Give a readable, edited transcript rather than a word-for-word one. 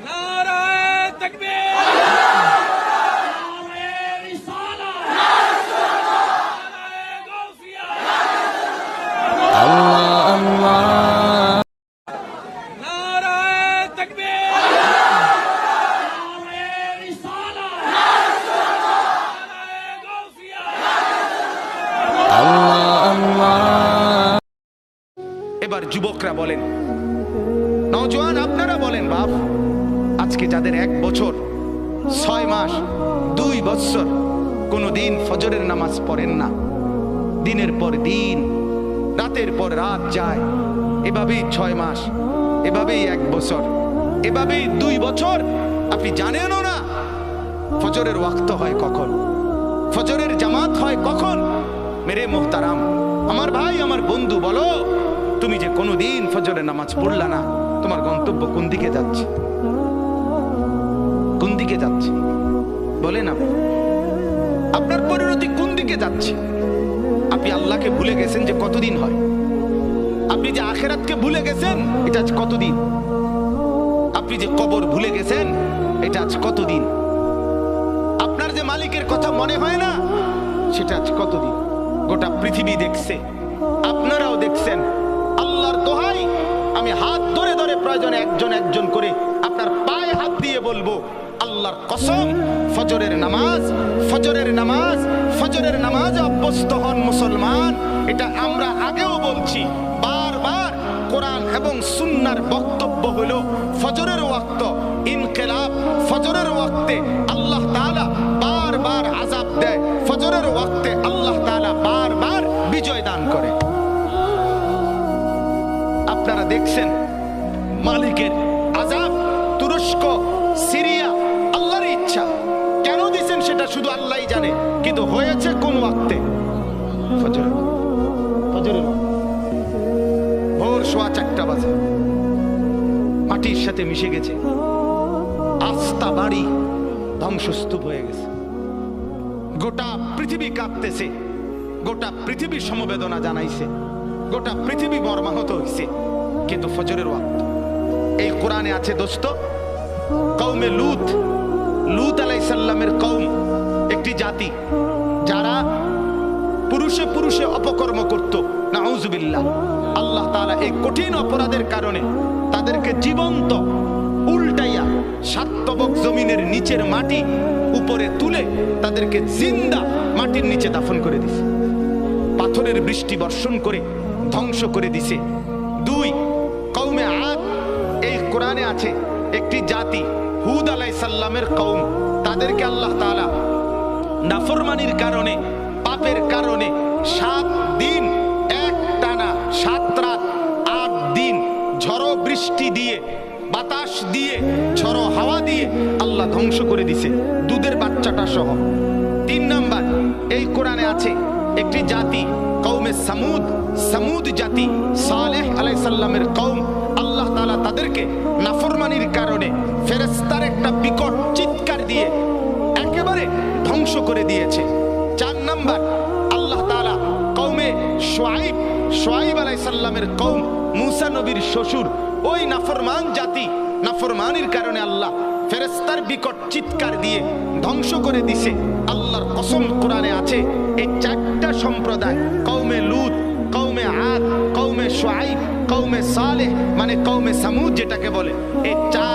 নারায়ে তাকবীর, নারায়ে রিসালাত, নারায়ে গাউসিয়া, আল্লাহ আল্লাহ, নারায়ে তাকবীর, নারায়ে রিসালাত, নারায়ে গাউসিয়া, আল্লাহ আল্লাহ। এবার যুবকরা বলেন, নওজোয়ান আপনারা বলেন, বাপ আজকে যাদের 1 বছর 6 মাস 2 বছর কোনোদিন ফজরের নামাজ পড়েন না, দিনের পর দিন রাতের পর রাত যায়, এভাবেই 6 মাস, এভাবেই 1 বছর, এভাবেই 2 বছর, আপনি জানেনও না ফজরের ওয়াক্ত হয় কখন, ফজরের জামাত হয় কখন। মেরে মোহতারাম, আমার ভাই, আমার বন্ধু, বলো তুমি যে কোনোদিন ফজরের নামাজ পড়লা না, তোমার গন্তব্য কোন দিকে যাচ্ছে? কোন দিকে যাচ্ছে বলেন? আপনার পরিণতি কোন দিকে যাচ্ছে? আপনি আল্লাহকে ভুলে গেছেন যে কতদিন হয়? আপনি যে আখিরাতকে ভুলে গেছেন এটা আজ কতদিন? আপনি যে কবর ভুলে গেছেন এটা আজ কতদিন? আপনার যে মালিকের কথা মনে হয় না সেটা আজ কতদিন? গোটা পৃথিবী দেখছে, আপনারাও দেখছেন। আল্লাহর দোহাই, আমি হাত ধরে ধরে প্রয়োজনে একজন একজন করে আপনার পায়ে হাত দিয়ে বলবো, আল্লাহর কসম, ফজরের নামাজ, ফজরের নামাজ, ফজরের নামাজ অভ্যস্ত হন মুসলমান। এটা আমরা আগেও বলছি বারবার। কোরআন এবং সুন্নাহর বক্তব্য হলো ফজরের ওয়াক্ত ইনকিলাব, ফজরের ওয়াক্তে আল্লাহ তাআলা বারবার আযাব দেয়, ফজরের ওয়াক্তে আল্লাহ তাআলা বারবার বিজয় দান করে। আপনারা দেখছেন মালিকের আযাব, তুরস্ক, সিরিয়া, আল্লাহর ইচ্ছা। কেন দিবেন সেটা শুধু আল্লাহই জানে, কিন্তু হয়েছে কোন ওয়াক্তে? ফজরের, ফজরের ভোর 4:15 বাজে, মাটির সাথে মিশে গেছে, আস্থা বাড়ি ধ্বংসস্তূপ হয়ে গেছে, গোটা পৃথিবী কাঁপতেছে, গোটা পৃথিবী সমবেদনা জানাইছে, গোটা পৃথিবী মর্মাহত হইছে। কিন্তু ফজরের ওয়াক্ত এই কোরআনে আছে দোস্ত, কওমে লূত, লূত আলাইহিস সালামের কওম একটি জাতি যারা পুরুষে পুরুষে অপকর্ম করত, নাউজুবিল্লাহ। আল্লাহ তাআলা এই কঠিন অপরাধের কারণে তাদেরকে জীবন্ত উল্টাইয়া 7 তবক জমিনের নিচের মাটি উপরে তুলে তাদেরকে জিন্দা মাটির নিচে দাফন করে দিছে, পাথরের বৃষ্টি বর্ষণ করে ধ্বংস করে দিছে। 2, কওমে আদ, এই কোরআনে আছে একটি জাতি, হুদ আলাইহিস সালামের কওম, তাদেরকে আল্লাহ তাআলা নাফরমানির কারণে, পাপের কারণে 7 দিন এক টানা 7 রাত 8 দিন ঝড়ো বৃষ্টি দিয়ে, বাতাস দিয়ে, ঝড়ো হাওয়া দিয়ে আল্লাহ ধ্বংস করে দিছে, দুধের বাচ্চাটা সহ। 3 নাম্বার, এই কোরআনে আছে একটি জাতি, কওমে সামুদ, সামুদ জাতি, সালেহ আলাইহিস সালামের কওম, আল্লাহ তাআলা তাদেরকে নাফরমানির কারণে ফেরেশতার একটা বিকট চিৎকার দিয়ে একেবারে ধ্বংস করে দিয়েছে। 4 নাম্বার, আল্লাহ তাআলা কওমে শুআইব, শুআইব আলাইহিস সালামের কওম, মুসা নবীর শ্বশুর, ওই নাফরমান জাতি, নাফরমানির কারণে আল্লাহ ফেরেশতার বিকট চিৎকার দিয়ে ধ্বংস করে দিছে। আল্লাহর কসম, কোরআনে আছে এই 4টা সম্প্রদায়, কওমে লূত, কওমে আদ, কওমে শুআইব, কওমে সালেহ, মানে কওমে সামুদ যেটাকে বলে, এই 4